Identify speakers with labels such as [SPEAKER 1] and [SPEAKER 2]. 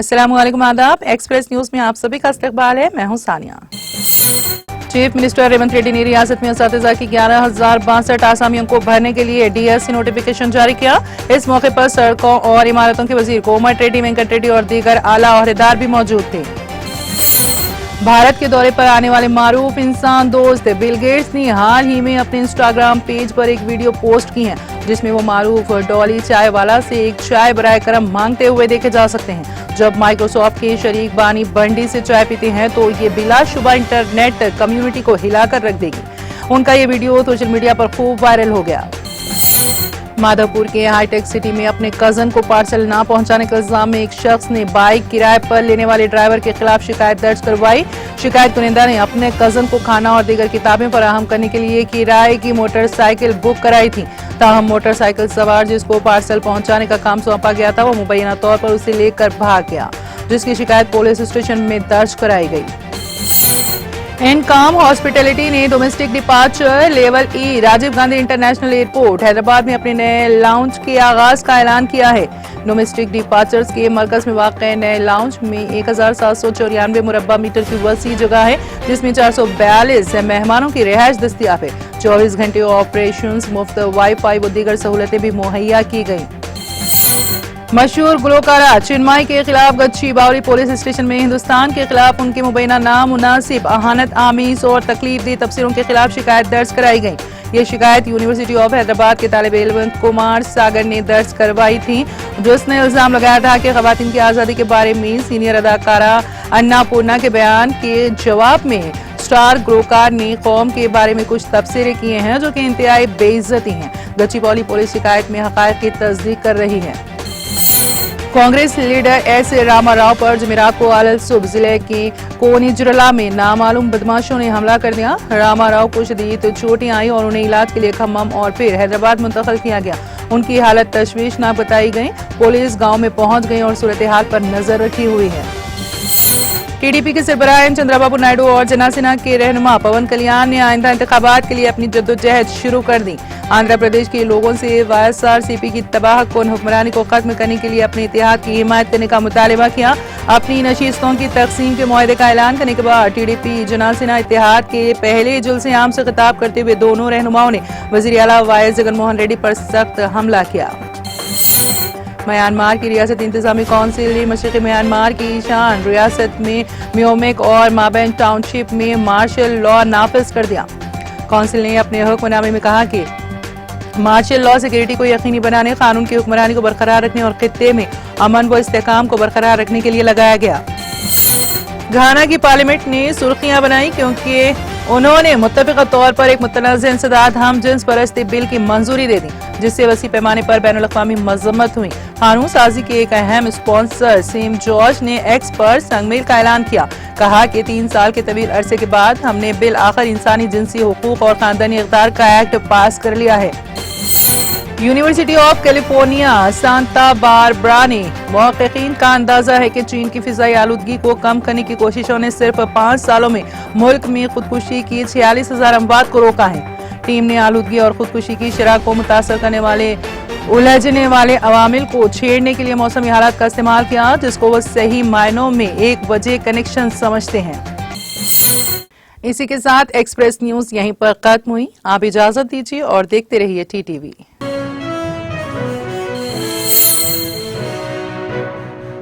[SPEAKER 1] अस्सलामुअलैकुम आदाब। Express news में आप सभी का इस्तकबाल है। मैं हूं सानिया। चीफ मिनिस्टर रेवंत रेड्डी ने रियासत में असातिज़ा की 11,062 आसामियों को भरने के लिए डीएससी नोटिफिकेशन जारी किया। इस मौके पर सड़कों और इमारतों के वजीर कोमट रेड्डी, वेंकट रेड्डी और दीगर आला ओहदेदार भी मौजूद थे। भारत के दौरे पर आने वाले मारूफ इंसान दोस्त बिल गेट्स ने हाल ही में अपने इंस्टाग्राम पेज पर एक वीडियो पोस्ट की है, जिसमें वो मारूफ डॉली चाय वाला से एक चाय बराए करम मांगते हुए देखे जा सकते हैं। जब माइक्रोसॉफ्ट के शरीक बानी बंडी से चाय पीते हैं तो ये बिलाशुबा इंटरनेट कम्युनिटी को हिलाकर रख देगी। उनका ये वीडियो सोशल मीडिया पर खूब वायरल हो गया। माधवपुर के हाईटेक सिटी में अपने कजन को पार्सल ना पहुंचाने के इल्जाम में एक शख्स ने बाइक किराए पर लेने वाले ड्राइवर के खिलाफ शिकायत दर्ज करवाई। शिकायत कुनिंदा ने अपने कजन को खाना और दीगर किताबें फराहम करने के लिए किराए की मोटरसाइकिल बुक कराई थी। ताहम मोटरसाइकिल सवार जिसको पार्सल पहुंचाने का काम सौंपा गया था, वो मुबैना तौर पर उसे लेकर भाग गया, जिसकी शिकायत पुलिस स्टेशन में दर्ज कराई गई। इनकम हॉस्पिटैलिटी ने डोमेस्टिक डिपार्चर लेवल ई राजीव गांधी इंटरनेशनल एयरपोर्ट हैदराबाद में अपने नए लाउंज के आगाज का ऐलान किया है। डोमेस्टिक डिपार्चर्स के मरकज में वाक़ नए लाउंज में 1794 मुरब्बा मीटर की वसी जगह है, जिसमें 442 मेहमानों की रिहाइश दस्तियाब है। 24 घंटे ऑपरेशंस, मुफ्त वाईफाई व दीगर सहूलतें भी मुहैया की गई। मशहूर गुलकारा चिन्मय के खिलाफ गच्ची बावली पुलिस स्टेशन में हिंदुस्तान के खिलाफ उनके मुबैना नामुनासिब, अहानत आमीज और तकलीफ दी तफसीरों के खिलाफ शिकायत दर्ज कराई गई। ये शिकायत यूनिवर्सिटी ऑफ हैदराबाद के तालिब इल्म कुमार सागर ने दर्ज करवाई थी, जिसने इल्जाम लगाया था कि खवातीन की आज़ादी के बारे में सीनियर अदाकारा अन्नापूर्णा के बयान के जवाब में स्टार गुलकार ने कौम के बारे में कुछ तबसरे किए हैं जो कि इंतहाई बेइज्जती हैं। गच्ची बावली पुलिस शिकायत में हक़ाइक़ की तस्दीक कर रही है। कांग्रेस लीडर एस रामाराव पर जुमेरात को आलसुब जिले के कोनीजरला में नामालूम बदमाशों ने हमला कर दिया। रामाराव को शदीद चोटें आई और उन्हें इलाज के लिए खम्मम और फिर हैदराबाद मुंतकिल किया गया। उनकी हालत तशवीशनाक बताई गई। पुलिस गांव में पहुंच गई और सूरत हाल पर नजर रखी हुई है। टीडीपी के सरबराह चंद्रबाबू नायडू और जनसेना के रहनुमा पवन कल्याण ने आइंदा इंतखाबात के लिए अपनी जद्दोजहद शुरू कर दी। आंध्र प्रदेश के लोगों से वाईएसआरसीपी की तबाहकुन हुक्मरानी को खत्म करने के लिए अपने इत्तेहाद की हिमायत करने का मुतालबा किया। अपनी नशीस्तों की तकसीम के मुआहदे का ऐलान करने के बाद टीडीपी जनसेना इत्तेहाद के पहले जुलसे आम से खिताब करते हुए दोनों रहनुमाओं ने वजीर आला वाईएस जगनमोहन रेड्डी पर सख्त हमला किया। म्यांमार की रियासत इंतजामी कौंसिल ने मशरक़ी म्यांमार की ईशान रियासत में म्योमेक और माबेन टाउनशिप में मार्शल लॉ नाफिज कर दिया। कौंसिल ने अपने हुक्मनामे में कहा कि मार्शल लॉ सिक्योरिटी को यकीनी बनाने, कानून की हुक्मरानी को बरकरार रखने और खित्ते में अमन व इस्तेहकाम को बरकरार रखने के लिए लगाया गया। घाना की पार्लियामेंट ने सुर्खियां बनाई क्योंकि उन्होंने मुत्तफ़िक़ा तौर पर एक मुतनाज़ इंसदाद हम जिन्स परस्ती बिल की मंजूरी दे दी, जिससे वसी पैमाने पर बैनुल अक़वामी मज़म्मत हुई। कानून साजी के एक अहम स्पॉन्सर सेम जॉर्ज ने एक्स पर संगमेल का ऐलान किया। कहा कि 3 साल के तवील अरसे के बाद हमने बिल आखिर इंसानी जिनसी हुकूक और खानदानी इक़्तिदार का एक्ट पास कर लिया है। University of California Santa Barbara ने मुहक़्क़ीन का अंदाजा है कि चीन की फिज़ाई आलूदगी को कम करने की कोशिशों ने सिर्फ 5 सालों में मुल्क में खुदकुशी की 46,000 अमवात को रोका है। टीम ने आलूदगी और खुदकुशी की शरह को मुतासर करने वाले उलझने वाले अवामिल को छेड़ने के लिए मौसमी हालात का इस्तेमाल किया, जिसको वो सही मायनों में एक वजह कनेक्शन समझते हैं। इसी के साथ एक्सप्रेस न्यूज यहीं पर खत्म हुई। आप इजाजत दीजिए और देखते रहिए TTV।